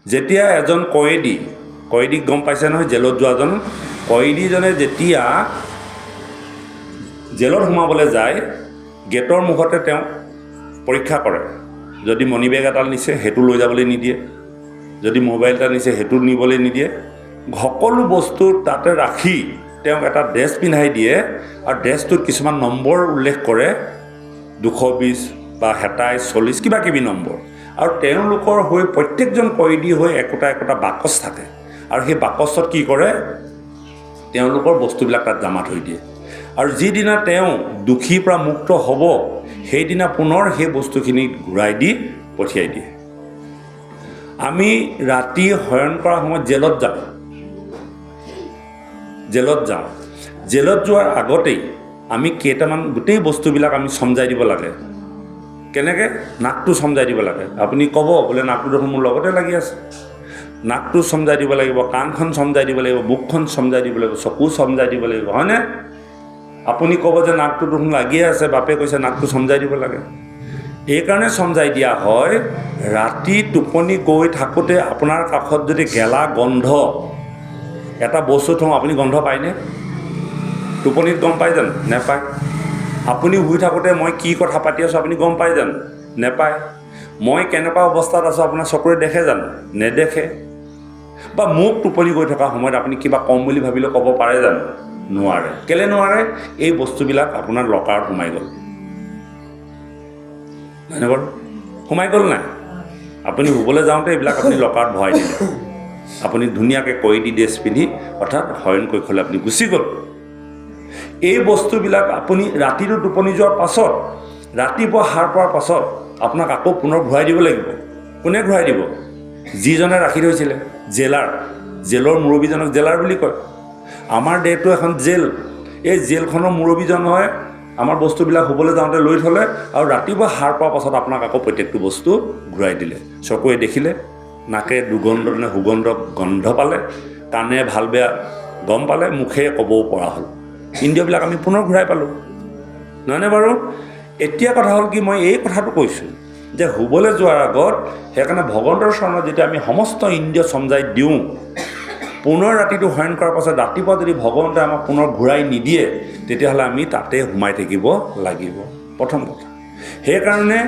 যেতিয়া এজন কয়েদীক গম পাইছে নহয়, জেলত যোৱাজন কয়েদীজনে যেতিয়া জেলত সোমাবলৈ যায়, গেটৰ মুখতে তেওঁ পৰীক্ষা কৰে। যদি মনি বেগ এটা নিছে সেইটো লৈ যাবলৈ নিদিয়ে, যদি মোবাইল এটা নিছে সেইটো নিবলৈ নিদিয়ে। সকলো বস্তু তাতে ৰাখি তেওঁক এটা ড্ৰেছ পিন্ধাই দিয়ে, আৰু ড্ৰেছটোত কিছুমান নম্বৰ উল্লেখ কৰে, 220 বা 27, 40 কিবা কিবি নম্বৰ। আৰু তেওঁলোকৰ হৈ প্ৰত্যেকজন কয়েদী হৈ একোটা একোটা বাকচ থাকে, আৰু সেই বাকচত কি কৰে, তেওঁলোকৰ বস্তুবিলাক তাত জমা থৈ দিয়ে। আৰু যিদিনা তেওঁ দোষীৰ পৰা মুক্ত হ'ব, সেইদিনা পুনৰ সেই বস্তুখিনি ঘূৰাই দি পঠিয়াই দিয়ে। আমি ৰাতি শয়ন কৰাৰ সময়ত জেলত যাওঁ। জেলত যোৱাৰ আগতেই আমি কেইটামান গোটেই বস্তুবিলাক আমি চমজাই দিব লাগে। কেনেকৈ? নাকটো চমজাই দিব লাগে। আপুনি ক'ব বোলে নাকটো দেখোন মোৰ লগতে লাগি আছে। নাকটো চমজাই দিব লাগিব, কাণখন চমজাই দিব লাগিব, বুকখন চমজাই দিব লাগিব, চকু চমজাই দিব লাগিব, হয়নে? আপুনি ক'ব যে নাকটো দেখোন লাগিয়ে আছে, বাপে কৈছে নাকটো চমজাই দিব লাগে। এইকাৰণে চমজাই দিয়া হয়, ৰাতি টোপনি গৈ থাকোঁতে আপোনাৰ কাষত যদি গেলা গন্ধ এটা বস্তু থওঁ, আপুনি গন্ধ পায়নে? টোপনিত গম পায় জানো? নেপায়। আপুনি শুই থাকোঁতে মই কি কথা পাতি আছোঁ আপুনি গম পায় জানো? নেপায়। মই কেনেকুৱা অৱস্থাত আছোঁ আপোনাৰ চকুৰে দেখে জানো? নেদেখে। বা মোক টোপনি গৈ থকা সময়ত আপুনি কিবা কম বুলি ভাবিলে ক'ব পাৰে জানো? নোৱাৰে। কেলৈ নোৱাৰে? এই বস্তুবিলাক আপোনাৰ লকাৰত সোমাই গ'ল। হয়নে বাৰু? সোমাই গ'ল নাই? আপুনি শুবলৈ যাওঁতে এইবিলাক আপুনি লকাৰত ভৰাই দিলে। আপুনি ধুনীয়াকৈ কয়েদী ড্ৰেছ পিন্ধি অৰ্থাৎ শয়ন কক্ষলৈ আপুনি গুচি গ'ল। এই বস্তুবিলাক আপুনি ৰাতিটো টোপনি যোৱাৰ পাছত, ৰাতিপুৱা সাৰ পোৱাৰ পাছত আপোনাক আকৌ পুনৰ ঘূৰাই দিব লাগিব। কোনে ঘূৰাই দিব? যিজনে ৰাখি থৈছিলে, জেলৰ মুৰব্বীজনক জেলাৰ বুলি কয়। আমাৰ দেহটো এখন জেল। এই জেলখনৰ মুৰব্বীজন হয় আমাৰ বস্তুবিলাক শুবলৈ যাওঁতে লৈ থ'লে, আৰু ৰাতিপুৱা সাৰ পোৱাৰ পাছত আপোনাক আকৌ প্ৰত্যেকটো বস্তু ঘূৰাই দিলে। চকুৱে দেখিলে, নাকে দুৰ্গন্ধ নে সুগন্ধ গন্ধ পালে, কাণে ভাল বেয়া গম পালে, মুখে ক'বও পৰা হ'ল। ইন্দ্ৰিয়বিলাক আমি পুনৰ ঘূৰাই পালোঁ, নহয়নে বাৰু? এতিয়া কথা হ'ল কি, মই এই কথাটো কৈছোঁ যে শুবলৈ যোৱাৰ আগত সেইকাৰণে ভগৱন্তৰ চৰণত যেতিয়া আমি সমস্ত ইন্দ্ৰিয় চমজাই দিওঁ, পুনৰ ৰাতিটো শয়ন কৰাৰ পাছত ৰাতিপুৱা যদি ভগৱন্তে আমাক পুনৰ ঘূৰাই নিদিয়ে, তেতিয়াহ'লে আমি তাতে সোমাই থাকিব লাগিব। প্ৰথম কথা। সেইকাৰণে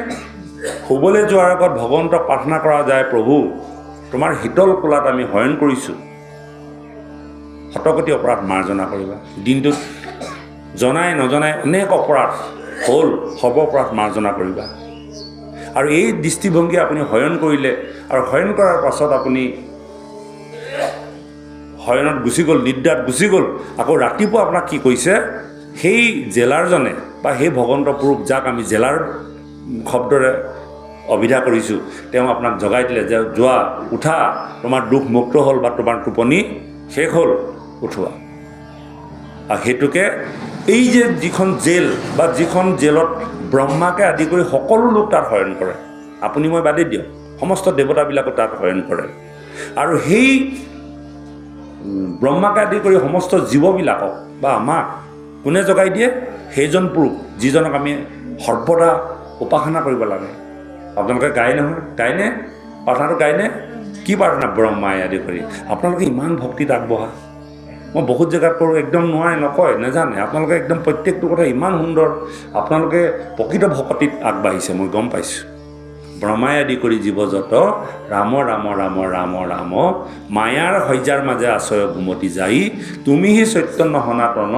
শুবলৈ যোৱাৰ আগত ভগৱন্তক প্ৰাৰ্থনা কৰা যায়, প্ৰভু তোমাৰ শীতল কোলাত আমি শয়ন কৰিছোঁ, শতকোটি অপৰাধ মাৰ্জনা কৰিবা। দিনটোত জনাই নজনাই অনেক অপৰাধ হ'ল, সৰ্ব অপৰাধ মাৰ্জনা কৰিবা। আৰু এই দৃষ্টিভংগী আপুনি শয়ন কৰিলে, আৰু শয়ন কৰাৰ পাছত আপুনি শয়নত গুচি গ'ল, নিদ্ৰাত গুচি গ'ল, আকৌ ৰাতিপুৱা আপোনাক কি কৈছে, সেই জেলাৰজনে বা সেই ভগৱন্ত পুৰুষ যাক আমি জেলাৰ শব্দৰে অভিধা কৰিছোঁ, তেওঁ আপোনাক জগাই দিলে যে যোৱা, উঠা, তোমাৰ দুখ মুক্ত হ'ল বা তোমাৰ টোপনি শেষ হ'ল, উঠোৱা। আৰু সেইটোকে এই যে যিখন জেল বা যিখন জেলত ব্ৰহ্মাকে আদি কৰি সকলো লোক তাত শয়ন কৰে, আপুনি মই বাদেই দিয়ক, সমস্ত দেৱতাবিলাকো তাত শয়ন কৰে। আৰু সেই ব্ৰহ্মাকে আদি কৰি সমস্ত জীৱবিলাকক বা আমাক কোনে জগাই দিয়ে? সেইজন পুৰুষ যিজনক আমি সৰ্বদা উপাসনা কৰিব লাগে। আপোনালোকে গায় নহয়, গায়নে? প্ৰাৰ্থনাটো গায়নে? কি প্ৰাৰ্থনা? ব্ৰহ্মাই আদি কৰি। আপোনালোকে ইমান ভক্তিত আগবঢ়া, মই বহুত জেগাত কৰোঁ, একদম নোৱাৰে, নকয়, নেজানে। আপোনালোকে একদম প্ৰত্যেকটো কথা ইমান সুন্দৰ, আপোনালোকে প্ৰকৃত ভকতিত আগবাঢ়িছে, মই গম পাইছোঁ। ব্ৰহ্মাই আদি কৰি জীৱ যত, ৰাম ৰাম ৰাম ৰাম ৰাম, মায়াৰ শয্যাৰ মাজে আশ্ৰয় ঘুমতি যাই, তুমিহি চৈতন্য সনাতন,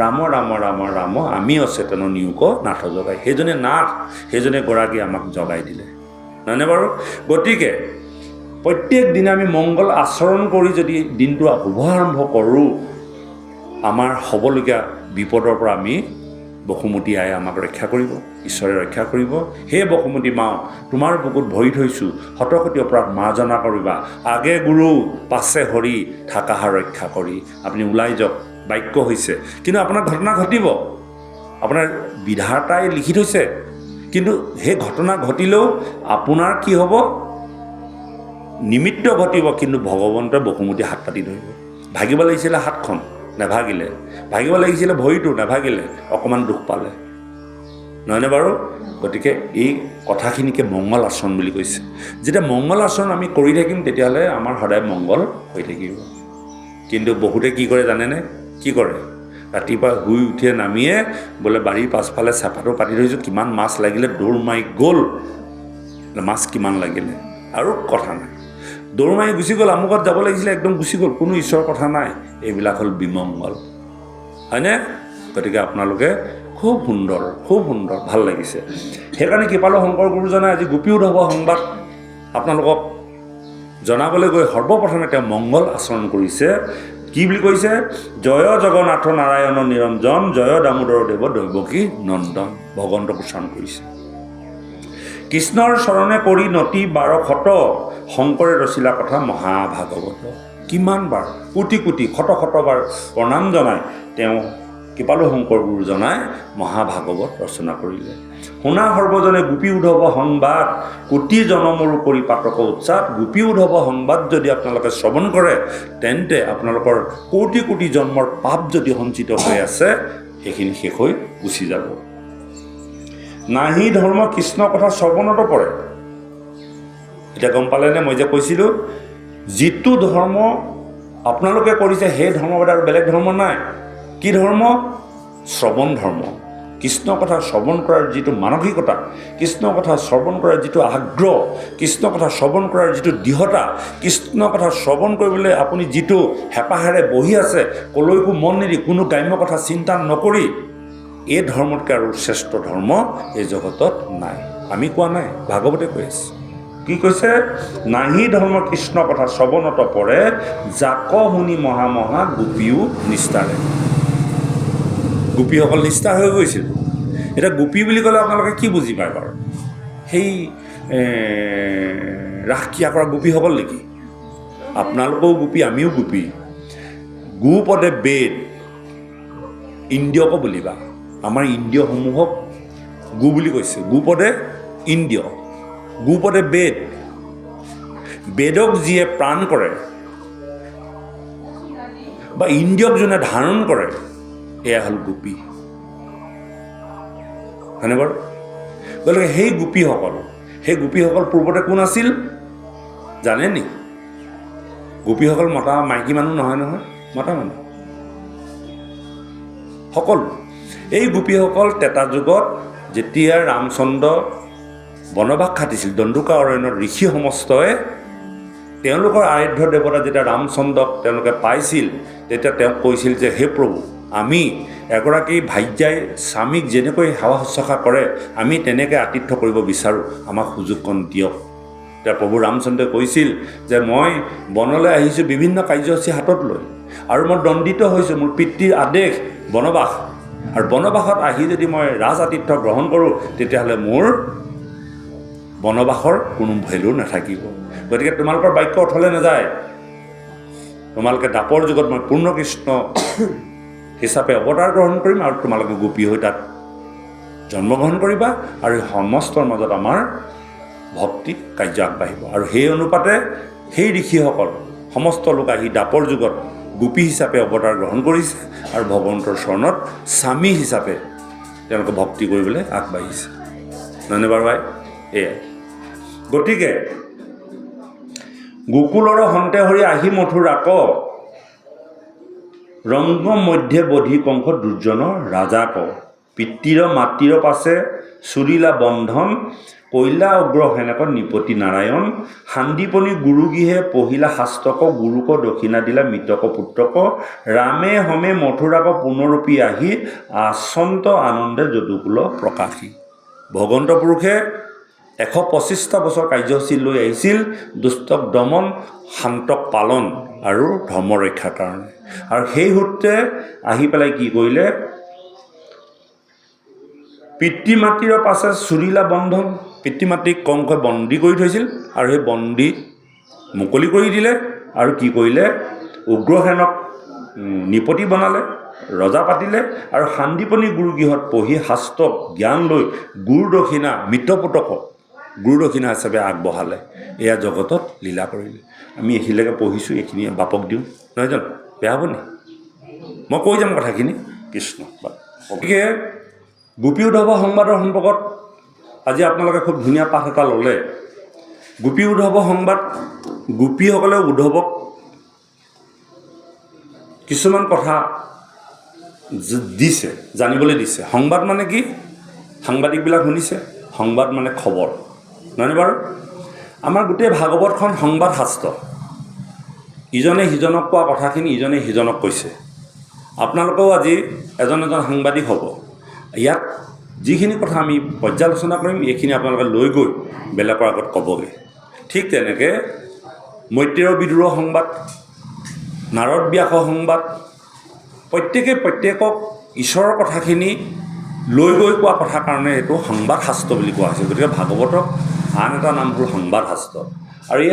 ৰাম ৰাম ৰাম ৰাম, আমি অচেতন নিয়োগ নাথ জগাই। সেইজনে নাথ, সেইজনে গৰাকী আমাক জগাই দিলে, নহয়নে বাৰু? গতিকে প্ৰত্যেক দিনে আমি মংগল আচৰণ কৰি যদি দিনটো শুভাৰম্ভ কৰোঁ, আমাৰ হ'বলগীয়া বিপদৰ পৰা আমি বসুমতী আয়ে আমাক ৰক্ষা কৰিব, ঈশ্বৰে ৰক্ষা কৰিব। হে বসুমতী মা, তোমাৰ বুকুত ভৰি থৈছোঁ, শতকোটি অপৰাধ মাৰ্জনা কৰিবা, আগে গুৰু পাছে হৰি, থাকাহা ৰক্ষা কৰি। আপুনি ওলাই যাওক, বাক্য হৈছে, কিন্তু আপোনাৰ ঘটনা ঘটিব, আপোনাৰ বিধাতাই লিখি থৈছে, কিন্তু সেই ঘটনা ঘটিলেও আপোনাৰ কি হ'ব? নিমিত্ত ঘটিব, কিন্তু ভগৱন্তই বসুমতী হাত পাতি ধৰিব। ভাগিব লাগিছিলে হাতখন, নেভাগিলে। ভাগিব লাগিছিলে ভৰিটো, নেভাগিলে, অকণমান দুখ পালে, নহয়নে বাৰু? গতিকে এই কথাখিনিকে মংগল আচৰণ বুলি কৈছে। যেতিয়া মংগল আচৰণ আমি কৰি থাকিম তেতিয়াহ'লে আমাৰ সদায় মংগল হৈ থাকিব। কিন্তু বহুতে কি কৰে জানেনে? কি কৰে? ৰাতিপুৱা শুই উঠিয়ে নামিয়ে বোলে বাৰীৰ পাছফালে চেপাটো পাতি থৈছোঁ, কিমান মাছ লাগিলে দৌৰ মাৰি গ'ল, মাছ কিমান লাগিলে আৰু কথা নাই, দৌৰ মাৰি গুচি গ'ল, আমুকত যাব লাগিছিলে একদম গুচি গ'ল, কোনো ঈশ্বৰৰ কথা নাই। এইবিলাক হ'ল বিমংগল, হয়নে? গতিকে আপোনালোকে খুব সুন্দৰ ভাল লাগিছে। সেইকাৰণে কৃপালু শংকৰ গুৰুজনাই আজি গোপী উদ্ধৱ সংবাদ আপোনালোকক জনাবলৈ গৈ সৰ্বপ্ৰথমে তেওঁ মংগল আচৰণ কৰিছে। কি বুলি কৈছে? জয় জগন্নাথ নাৰায়ণ নিৰঞ্জন, জয় দামোদৰ দেৱ দৈৱকী নন্দন, ভগৱন্তক উচ্চাৰণ কৰিছে। কৃষ্ণৰ চৰণে কৰি নতি 12শত, শংকৰে ৰচিলা কথা মহাভাগৱত। কিমানবাৰ কোটি শতবাৰ প্ৰণাম জনাই তেওঁ কৃপালু শংকৰ গুৰুজনাই মহাভাগৱত ৰচনা কৰিলে। শুনা সৰ্বজনে গোপী উদ্ধৱ সংবাদ, কোটি জনমৰো কৰি পাতক উৎসাহ। গোপী উদ্ধৱ সংবাদ যদি আপোনালোকে শ্ৰৱণ কৰে তেন্তে আপোনালোকৰ কোটি জন্মৰ পাপ যদি সঞ্চিত হৈ আছে সেইখিনি শেষ হৈ গুচি যাব। নাহি ধৰ্ম কৃষ্ণ কথা শ্ৰৱণতো পৰে। এতিয়া গম পালেনে? মই যে কৈছিলোঁ যিটো ধৰ্ম আপোনালোকে কৰিছে সেই ধৰ্মৰ বাদে আৰু বেলেগ ধৰ্ম নাই। কি ধৰ্ম? শ্ৰৱণ ধৰ্ম। কৃষ্ণ কথা শ্ৰৱণ কৰাৰ যিটো মানসিকতা, কৃষ্ণ কথা শ্ৰৱণ কৰাৰ যিটো আগ্ৰহ, কৃষ্ণ কথা শ্ৰৱণ কৰাৰ যিটো দৃঢ়তা, কৃষ্ণ কথা শ্ৰৱণ কৰিবলৈ আপুনি যিটো হেঁপাহেৰে বহি আছে, কলৈকো মন নিদি, কোনো গ্ৰাম্য কথা চিন্তা নকৰি, এই ধৰ্মতকৈ আৰু শ্ৰেষ্ঠ ধৰ্ম এই জগতত নাই। আমি কোৱা নাই, ভাগৱতে কৈ আছে। কি কৈছে? নাহি ধৰ্ম কৃষ্ণ কথা শ্ৰৱণত পৰে, জাক শুনি মহা গোপীও নিষ্ঠাৰে। গোপীসকল নিষ্ঠা হৈ গৈছিল। এতিয়া গোপী বুলি ক'লে আপোনালোকে কি বুজি পায় বাৰু? সেই ৰাস ক্ৰিয়া কৰা গোপীসকল নেকি? আপোনালোকেও গোপী, আমিও গোপী। গোপদে বেদ, ইন্দ্ৰিয়কো বুলিবা। আমাৰ ইন্দ্ৰিয়সমূহক গো বুলি কৈছে। গোপদে ইন্দ্ৰিয়, গোপদে বেদ। বেদক যিয়ে প্ৰাণ কৰে বা ইন্দ্ৰিয়ক যোনে ধাৰণ কৰে, এয়া হ'ল গোপী, হয়নে বাৰু? গতিকে সেই গোপীসকল পূৰ্বতে কোন আছিল জানে নি? গোপীসকল মতা মাইকী মানুহ নহয়, মতা মানুহ সকলো। এই গোপীসকল ত্ৰেতা যুগত যেতিয়া ৰামচন্দ্ৰ বনবাস খাটিছিল, দণ্ডুকা অৰণ্যত ঋষি সমস্তই তেওঁলোকৰ আৰাধ্য দেৱতা যেতিয়া ৰামচন্দ্ৰক তেওঁলোকে পাইছিল, তেতিয়া তেওঁক কৈছিল যে হে প্ৰভু, আমি এগৰাকী ভাৰ্যাই স্বামীক যেনেকৈ সেৱা শুশ্ৰূষা কৰে আমি তেনেকৈ আতিথ্য কৰিব বিচাৰোঁ, আমাক সুযোগকণ দিয়ক। তেতিয়া প্ৰভু ৰামচন্দ্ৰই কৈছিল যে মই বনলৈ আহিছোঁ বিভিন্ন কাৰ্যসূচী হাতত লৈ, আৰু মই দণ্ডিত হৈছোঁ, মোৰ পিতৃৰ আদেশ বনবাস, আৰু বনবাসত আহি যদি মই ৰাজ আতিথ্য গ্ৰহণ কৰোঁ তেতিয়াহ'লে মোৰ বনবাসৰ কোনো ভেলু নাথাকিব। গতিকে তোমালোকৰ বাক্য অথলে নাযায়। তোমালোকে দাপৰ যুগত মই পূৰ্ণ কৃষ্ণ হিচাপে অৱতাৰ গ্ৰহণ কৰিম, আৰু তোমালোকে গোপী হৈ তাত জন্মগ্ৰহণ কৰিবা, আৰু সমস্তৰ মাজত আমাৰ ভক্তি কাৰ্য আগবাঢ়িব। আৰু সেই অনুপাতে সেই ঋষিসকল সমস্ত লোক আহি দাপৰ যুগত গোপী হিচাপে অৱতাৰ গ্ৰহণ কৰিছে, আৰু ভগৱন্তৰ চৰণত স্বামী হিচাপে তেওঁলোকে ভক্তি কৰিবলৈ আগবাঢ়িছে। নহয়নে বাৰু ভাই? এয়াই। গতিকে গোকুলৰ সন্তে হৰি আহি মথুৰাক, ৰংগ মধ্যে বধি কংস দুৰ্জনৰ ৰাজাক। পিতৃৰ মাতৃৰ পাছে চুৰিলা বন্ধন, কৈলা অগ্ৰ সেনেক নিপতি নাৰায়ণ। সান্দীপনী গুৰুগৃহে পহিলা শাস্ত্ৰক, গুৰুক দক্ষিণা দিলা মৃতক পুত্ৰক। ৰামে হমে মথুৰাক পুনৰূপী আহি, আচন্ত আনন্দে যদুকুল প্ৰকাশী। ভগৱন্ত পুৰুষে 125টা বছৰ কাৰ্যসূচী লৈ আহিছিল দুষ্টক দমন, শান্তক পালন আৰু ধৰ্ম ৰক্ষাৰ কাৰণে। আৰু সেই সূত্ৰে আহি পেলাই কি কৰিলে? পিতৃ মাতৃৰ পাছে চুৰিলা বন্ধন, পিতৃ মাতৃক কংসই বন্দী কৰি থৈছিল, আৰু সেই বন্দী মুকলি কৰি দিলে, আৰু কি কৰিলে? উগ্ৰসেনক নিপতি বনালে, ৰজা পাতিলে, আৰু সান্দীপনী গুৰুগৃহত পঢ়ি শাস্ত্ৰক জ্ঞান লৈ গুৰু দক্ষিণা মৃতপুতক গুৰু দক্ষিণা হিচাপে আগবঢ়ালে। এয়া জগতত লীলা কৰিলে। আমি এইখিনিলৈকে পঢ়িছোঁ, এইখিনি বাপক দিওঁ, নহয় জানো? বেয়া হ'ব নি? মই কৈ যাম কথাখিনি। কৃষ্ণ। গতিকে গোপী উদ্ধৱ সংবাদৰ সম্পৰ্কত আজি আপোনালোকে খুব ধুনীয়া পাঠ এটা ল'লে। গোপী উদ্ধৱ সংবাদ, গোপীসকলে উদ্ধৱক কিছুমান কথা দিছে, জানিবলৈ দিছে। সংবাদ মানে কি? সাংবাদিকবিলাক শুনিছে, সংবাদ মানে খবৰ, নহয়নে বাৰু? আমাৰ গোটেই ভাগৱতখন সংবাদ শাস্ত্ৰ। ইজনে সিজনক কোৱা কথাখিনি ইজনে সিজনক কৈছে। আপোনালোকেও আজি এজন এজন সাংবাদিক হ'ব। ইয়াত যিখিনি কথা আমি পৰ্যালোচনা কৰিম, এইখিনি আপোনালোকে লৈ গৈ বেলেগৰ আগত ক'বগৈ। ঠিক তেনেকৈ মৈত্ৰেয় বিদুৰৰ সংবাদ, নাৰদ ব্যাসৰ সংবাদ, প্ৰত্যেকে প্ৰত্যেকক ঈশ্বৰৰ কথাখিনি লৈ গৈ কোৱা কথাৰ কাৰণে এইটো সংবাদ শাস্ত্ৰ বুলি কোৱা হৈছে। গতিকে ভাগৱতক আন এটা নাম হ'ল সংবাদ শাস্ত্ৰ। আৰু এই